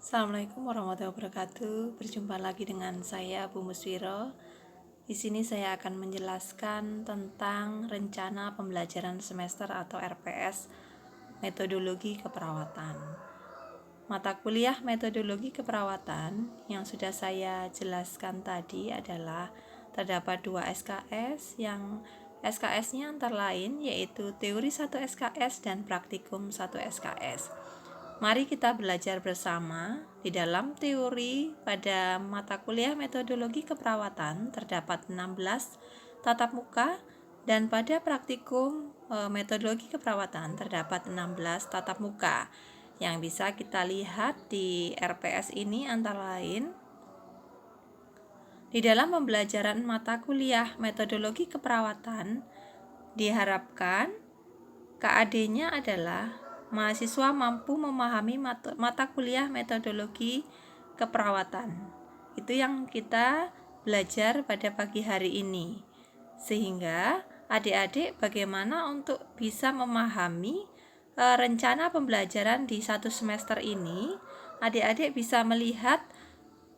Assalamualaikum warahmatullahi wabarakatuh. Berjumpa lagi dengan saya Bu Muswiro. Di sini saya akan menjelaskan tentang rencana pembelajaran semester atau RPS metodologi keperawatan. Mata kuliah metodologi keperawatan yang sudah saya jelaskan tadi adalah terdapat 2 SKS yang SKS-nya antara lain yaitu teori 1 SKS dan praktikum 1 SKS. Mari kita belajar bersama. Di dalam teori pada mata kuliah metodologi keperawatan terdapat 16 tatap muka dan pada praktikum metodologi keperawatan terdapat 16 tatap muka. Yang bisa kita lihat di RPS ini antara lain di dalam pembelajaran mata kuliah metodologi keperawatan diharapkan KAD-nya adalah mahasiswa mampu memahami mata kuliah metodologi keperawatan. Itu yang kita belajar pada pagi hari ini. Sehingga adik-adik bagaimana untuk bisa memahami rencana pembelajaran di satu semester ini. Adik-adik bisa melihat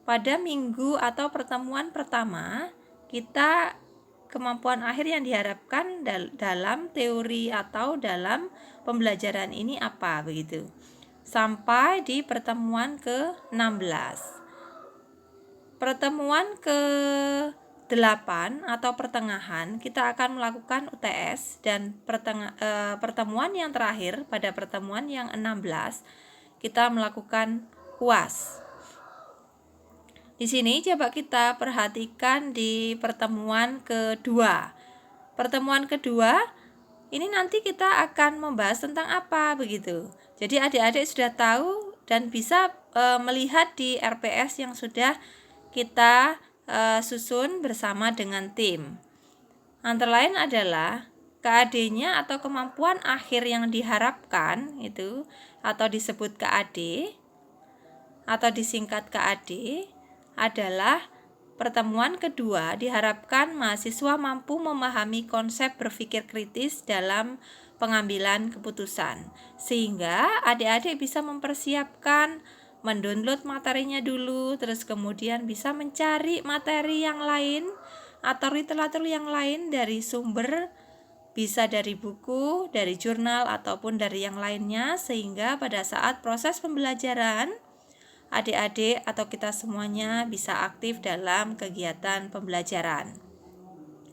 pada minggu atau pertemuan pertama kita kemampuan akhir yang diharapkan dalam teori atau dalam pembelajaran ini apa begitu. Sampai di pertemuan ke-16. Pertemuan ke-8 atau pertengahan kita akan melakukan UTS dan pertemuan yang terakhir pada pertemuan yang 16 kita melakukan UAS. Di sini coba kita perhatikan di pertemuan kedua. Pertemuan kedua ini nanti kita akan membahas tentang apa begitu. Jadi adik-adik sudah tahu dan bisa melihat di RPS yang sudah kita susun bersama dengan tim. Antara lain adalah KAD-nya atau kemampuan akhir yang diharapkan itu atau disebut KAD atau disingkat KAD adalah pertemuan kedua diharapkan mahasiswa mampu memahami konsep berpikir kritis dalam pengambilan keputusan, sehingga adik-adik bisa mempersiapkan mendownload materinya dulu, terus kemudian bisa mencari materi yang lain atau literatur yang lain dari sumber, bisa dari buku, dari jurnal, ataupun dari yang lainnya, sehingga pada saat proses pembelajaran adik-adik atau kita semuanya bisa aktif dalam kegiatan pembelajaran.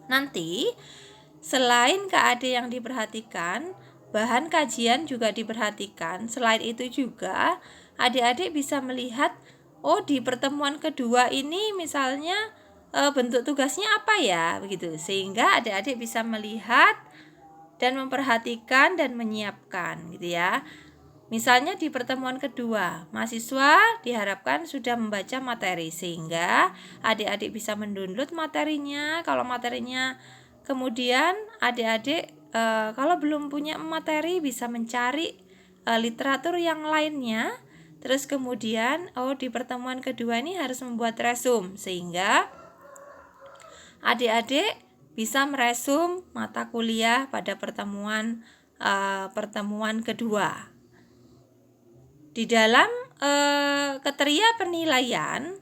Nanti, selain KAD yang diperhatikan, bahan kajian juga diperhatikan. Selain itu juga, adik-adik bisa melihat, di pertemuan kedua ini misalnya bentuk tugasnya apa ya, begitu. Sehingga adik-adik bisa melihat dan memperhatikan dan menyiapkan, gitu ya. Misalnya di pertemuan kedua, mahasiswa diharapkan sudah membaca materi sehingga adik-adik bisa mendownload materinya. Kalau materinya kemudian adik-adik kalau belum punya materi bisa mencari literatur yang lainnya. Terus kemudian di pertemuan kedua ini harus membuat resume sehingga adik-adik bisa meresum mata kuliah pada pertemuan kedua. Di dalam kriteria penilaian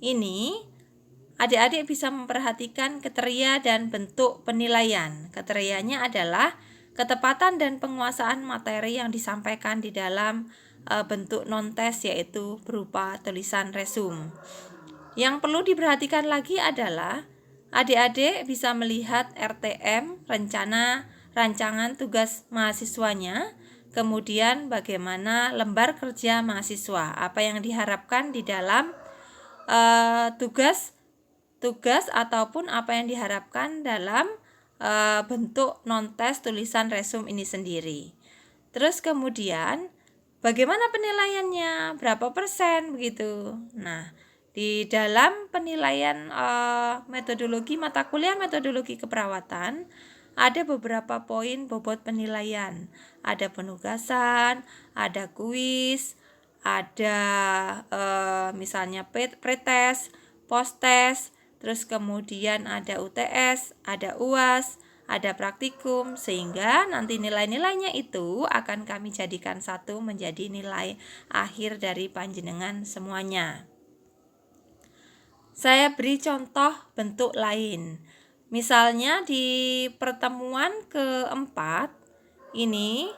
ini, adik-adik bisa memperhatikan kriteria dan bentuk penilaian. Kriterianya adalah ketepatan dan penguasaan materi yang disampaikan di dalam bentuk non-tes, yaitu berupa tulisan resume. Yang perlu diperhatikan lagi adalah adik-adik bisa melihat RTM, rancangan tugas mahasiswanya. Kemudian bagaimana lembar kerja mahasiswa, apa yang diharapkan di dalam tugas ataupun apa yang diharapkan dalam bentuk non-tes tulisan resume ini sendiri. Terus kemudian bagaimana penilaiannya, berapa persen begitu. Nah, di dalam penilaian metodologi mata kuliah metodologi keperawatan ada beberapa poin bobot penilaian. Ada penugasan, ada kuis, ada misalnya pretest, posttest, terus kemudian ada UTS, ada UAS, ada praktikum, sehingga nanti nilai-nilainya itu akan kami jadikan satu menjadi nilai akhir dari panjenengan semuanya. Saya beri contoh bentuk lain. Misalnya di pertemuan keempat ini,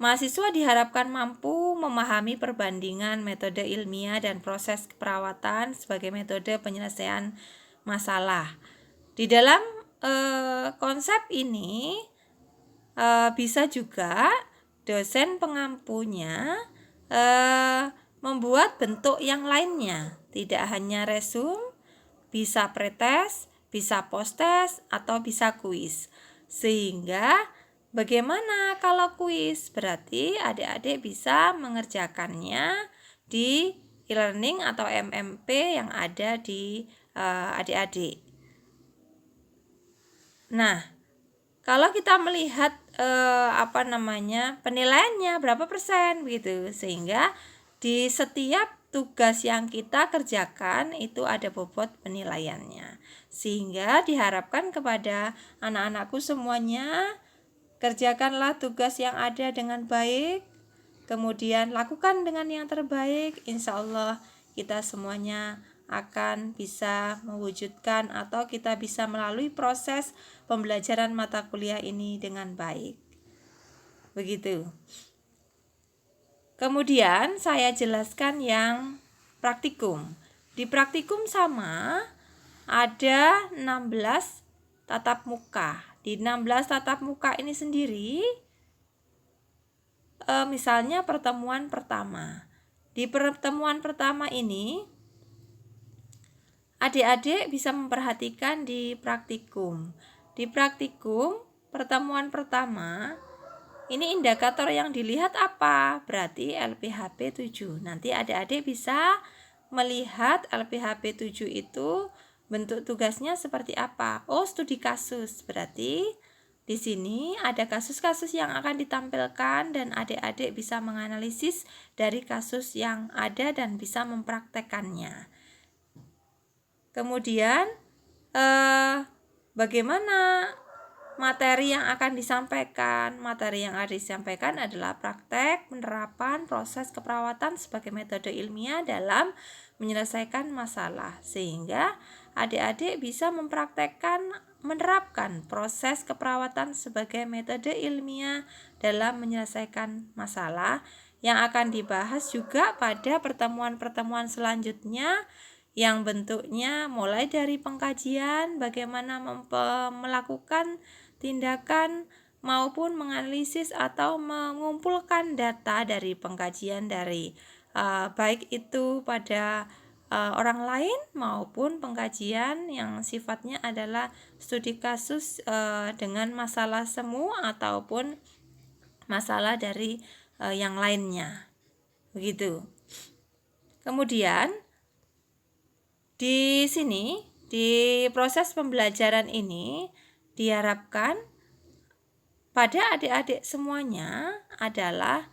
mahasiswa diharapkan mampu memahami perbandingan metode ilmiah dan proses keperawatan sebagai metode penyelesaian masalah. Di dalam konsep ini bisa juga dosen pengampunya membuat bentuk yang lainnya, tidak hanya resume, bisa pretest, bisa posttest, atau bisa kuis. Sehingga bagaimana kalau kuis? Berarti adik-adik bisa mengerjakannya di e-learning atau MMP yang ada di adik-adik. Nah, kalau kita melihat penilaiannya berapa persen begitu, sehingga di setiap tugas yang kita kerjakan itu ada bobot penilaiannya, sehingga diharapkan kepada anak-anakku semuanya, kerjakanlah tugas yang ada dengan baik, kemudian lakukan dengan yang terbaik. Insya Allah kita semuanya akan bisa mewujudkan atau kita bisa melalui proses pembelajaran mata kuliah ini dengan baik. Begitu. Kemudian saya jelaskan yang praktikum. Di praktikum sama ada 16 tatap muka. Di 16 tatap muka ini sendiri misalnya pertemuan pertama. Di pertemuan pertama ini adik-adik bisa memperhatikan di praktikum. Di praktikum pertemuan pertama, ini indikator yang dilihat apa? Berarti LPHP 7. Nanti adik-adik bisa melihat LPHP 7 itu bentuk tugasnya seperti apa. Oh, studi kasus. Berarti di sini ada kasus-kasus yang akan ditampilkan dan adik-adik bisa menganalisis dari kasus yang ada dan bisa mempraktekannya. Kemudian bagaimana materi yang akan disampaikan? Materi yang akan disampaikan adalah praktek penerapan proses keperawatan sebagai metode ilmiah dalam menyelesaikan masalah, sehingga adik-adik bisa menerapkan proses keperawatan sebagai metode ilmiah dalam menyelesaikan masalah yang akan dibahas juga pada pertemuan-pertemuan selanjutnya, yang bentuknya mulai dari pengkajian, bagaimana melakukan tindakan maupun menganalisis atau mengumpulkan data dari pengkajian dari baik itu pada orang lain maupun pengkajian yang sifatnya adalah studi kasus dengan masalah semu ataupun masalah dari yang lainnya. Begitu. Kemudian di sini, di proses pembelajaran ini diharapkan pada adik-adik semuanya adalah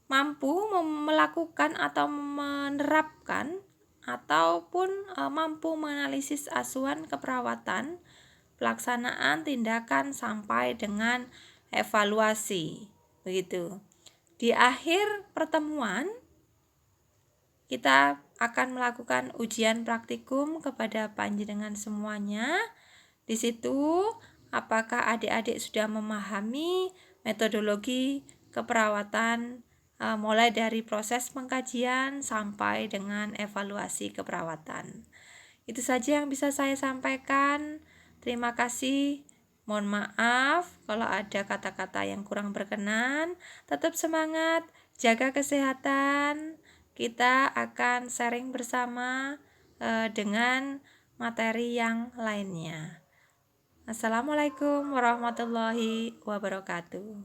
mampu melakukan atau menerapkan ataupun mampu menganalisis asuhan keperawatan, pelaksanaan tindakan sampai dengan evaluasi. Begitu. Di akhir pertemuan kita akan melakukan ujian praktikum kepada panjenengan semuanya. Di situ apakah adik-adik sudah memahami metodologi keperawatan mulai dari proses pengkajian sampai dengan evaluasi keperawatan. Itu saja yang bisa saya sampaikan. Terima kasih. Mohon maaf kalau ada kata-kata yang kurang berkenan. Tetap semangat, jaga kesehatan. Kita akan sharing bersama dengan materi yang lainnya. Assalamualaikum warahmatullahi wabarakatuh.